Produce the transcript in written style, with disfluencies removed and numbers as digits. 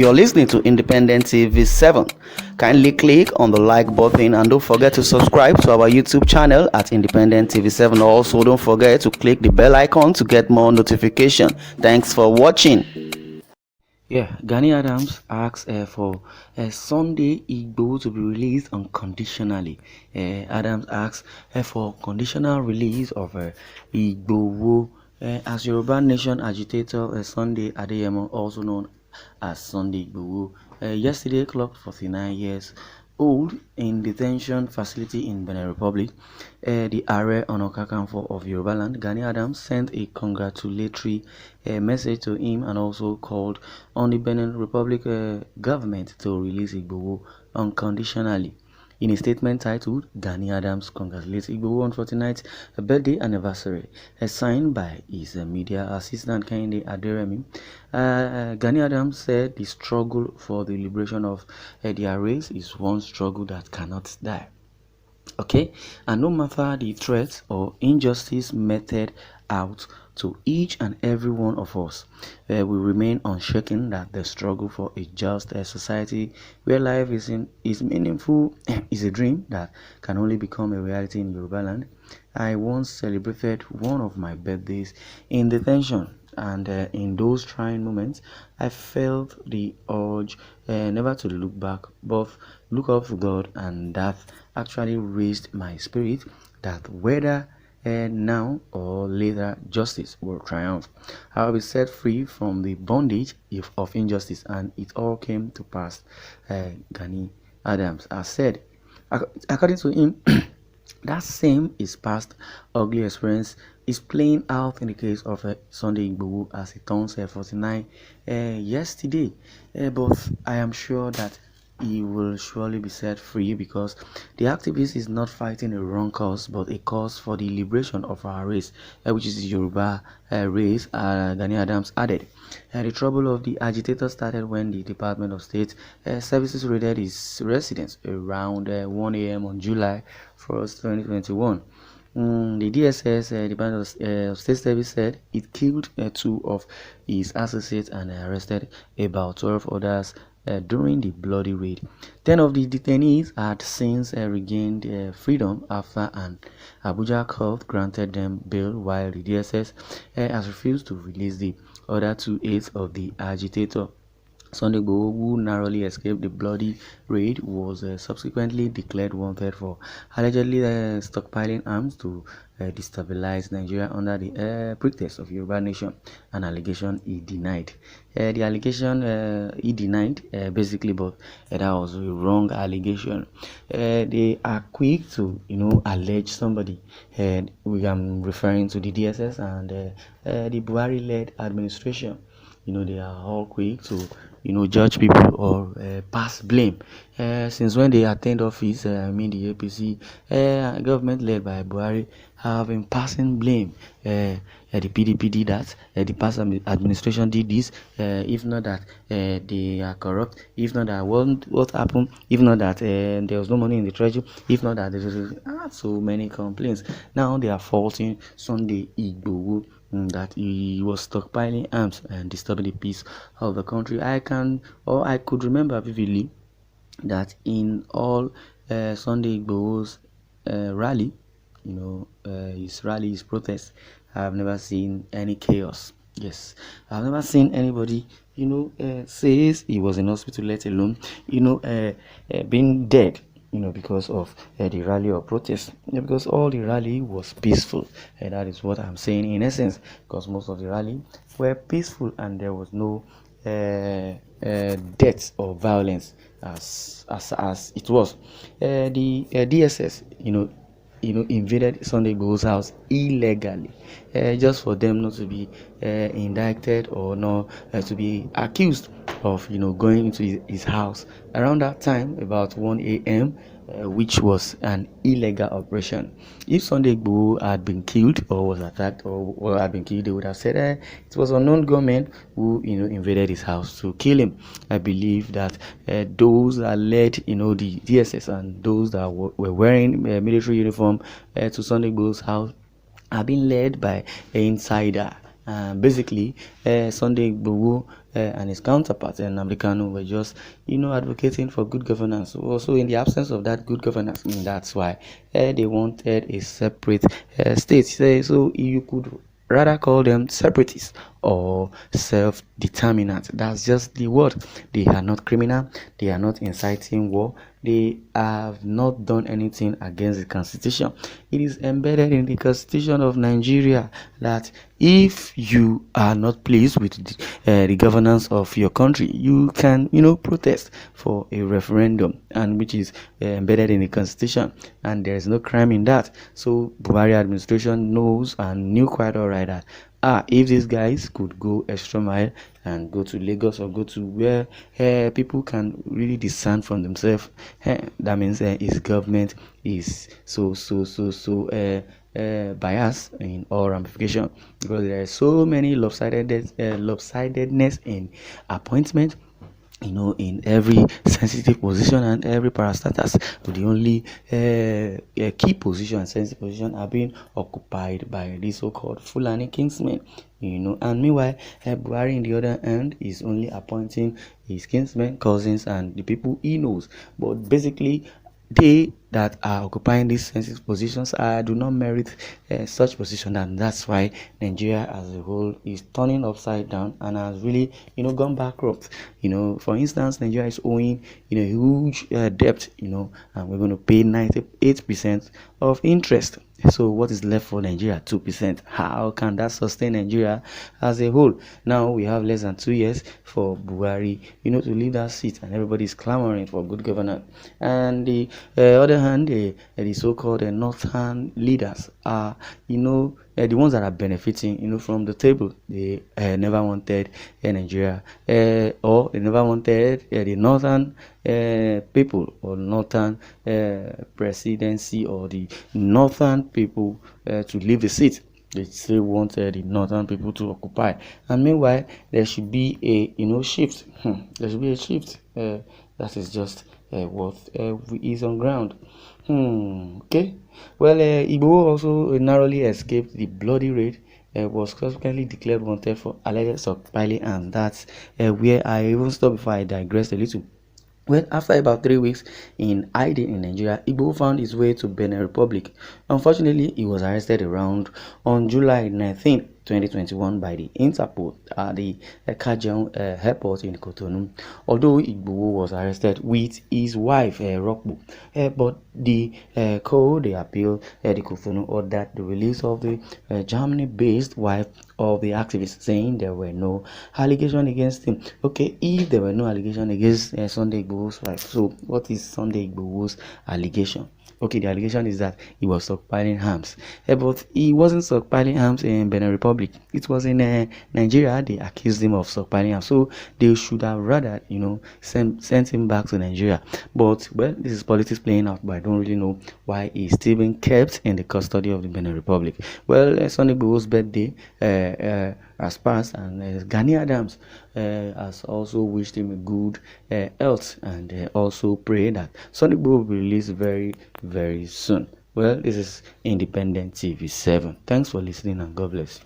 You're listening to Independent TV 7. Kindly click on the like button and don't forget to subscribe to our YouTube channel at Independent TV 7. Also, don't forget to click the bell icon to get more notification. Thanks for watching. Yeah, Gani Adams asks for Sunday Igboho to be released unconditionally. Adams asks for conditional release of Igboho as Yoruba Nation agitator Sunday Adeyemo, also known as Sunday Igboho, yesterday clocked 49 years old in detention facility in Benin Republic. The Ààrẹ Ọ̀nà Kakanfò of Yorubaland, Gani Adams, sent a congratulatory message to him and also called on the Benin Republic government to release Igboho unconditionally. In a statement titled, Gani Adams congratulates Igboho on 49th birthday anniversary, signed by his media assistant Kehinde Aderemi, Gani Adams said the struggle for the liberation of their race is one struggle that cannot die. Okay, and no matter the threats or injustice meted out to each and every one of us, we remain unshaken that the struggle for a just society where life is meaningful is a dream that can only become a reality in Yoruba land. I once celebrated one of my birthdays in detention, and in those trying moments I felt the urge never to look back but look up to God, and that actually raised my spirit that whether now or later justice will triumph. I will be set free from the bondage of injustice, and it all came to pass. Gani Adams has said. According to him, that same is past ugly experience is playing out in the case of Sunday Igboho as he turns 49 yesterday. But I am sure that he will surely be set free because the activist is not fighting a wrong cause but a cause for the liberation of our race, which is the Yoruba race, Gani Adams added. The trouble of the agitator started when the Department of State Services raided his residence around 1 a.m. on July 1st, 2021. The DSS, Department of State Service, said it killed two of his associates and arrested about 12 others during the bloody raid. 10 of the detainees had since regained freedom after an Abuja court granted them bail, while the DSS has refused to release the other two aides of the agitator. Sunday Igboho, who narrowly escaped the bloody raid, was subsequently declared wanted for allegedly stockpiling arms to destabilize Nigeria under the pretext of Yoruba Nation, an allegation he denied. The allegation he denied basically, but that was a wrong allegation. They are quick to, allege somebody. We am referring to the DSS and the Buhari-led administration. They are all quick to judge people or pass blame. Since when they attained office, the APC government led by Buhari have been passing blame. The PDP did that, the past administration did this, if not that they are corrupt, if not that what happened, if not that there was no money in the treasury, if not that there was so many complaints. Now they are faulting Sunday Igboho that he was stockpiling arms and disturbing the peace of the country. I could remember vividly that in all Sunday Igboho's rally, his protest, I've never seen any chaos. Yes, I've never seen anybody, says he was in hospital, let alone, being dead, because of the rally or protest. Because all the rally was peaceful, and that is what I'm saying in essence. Because most of the rally were peaceful, and there was no deaths or violence as it was. The DSS, invaded Sunday Igboho's house illegally, just for them not to be indicted or not to be accused of going into his house around that time, about 1 a.m., which was an illegal operation. If Sunday Igboho had been killed or was attacked or had been killed, they would have said it was unknown gunmen who invaded his house to kill him. I believe that those that led the DSS and those that were wearing military uniform to Sunday Igboho's house are being led by an insider Basically, Sunday Igboho and his counterpart Nnamdi Kanu were just advocating for good governance. Also, in the absence of that good governance, that's why they wanted a separate state. So you could rather call them separatists or self-determinant. That's just the word. They are not criminal, they are not inciting war, they have not done anything against the constitution. It is embedded in the constitution of Nigeria that if you are not pleased with the governance of your country, you can protest for a referendum, and which is embedded in the constitution, and there is no crime in that. So Buhari administration knows and knew quite alright that if these guys could go extra mile and go to Lagos or go to where people can really discern from themselves, that means his government is so bias in all ramification, because there are so many lopsidedness in appointment, in every sensitive position and every parastatus. The only key position and sensitive position are being occupied by the so-called Fulani kingsmen. And meanwhile, Buhari, in the other hand, is only appointing his kinsmen, cousins, and the people he knows. But basically, they that are occupying these sensitive positions do not merit such position, and that's why Nigeria as a whole is turning upside down and has really gone bankrupt. For instance, Nigeria is owing huge debt, and we're going to pay 98% of interest. So what is left for Nigeria? 2%. How can that sustain Nigeria as a whole? Now we have less than 2 years for Buhari to leave that seat, and everybody is clamoring for good governance. And the other hand, the so-called northern leaders are the ones that are benefiting from the table. They never wanted Nigeria, or they never wanted the northern people or northern presidency or the northern people to leave the seat. They still wanted the northern people to occupy, and meanwhile there should be a shift. There should be a shift. That is just what is on ground. Okay. Well, Igboho also narrowly escaped the bloody raid. Was subsequently declared wanted for alleged stockpiling, and that's where I even stop before I digress a little. Well, after about 3 weeks in hiding in Nigeria, Igboho found his way to Benin Republic. Unfortunately, he was arrested around on July 19th, 2021 by the Interpol at the Kajeong airport in Cotonou. Although Igboho was arrested with his wife, Rokbo, but the they appealed the Cotonou ordered the release of the Germany-based wife of the activist, saying there were no allegations against him. Okay, if there were no allegations against Sunday Igboho's wife, so what is Sunday Igboho's allegation? Okay, the allegation is that he was stockpiling arms, but he wasn't stockpiling arms in Benin Republic. It was in Nigeria. They accused him of stockpiling arms, so they should have rather, sent him back to Nigeria. But well, this is politics playing out, but I don't really know why he's still being kept in the custody of the Benin Republic. Well, Sunday Igboho's birthday has passed, and Gani Adams has also wished him a good health, and also pray that Sunday Igboho will be released very, very soon. Well, this is Independent TV 7. Thanks for listening, and God bless you.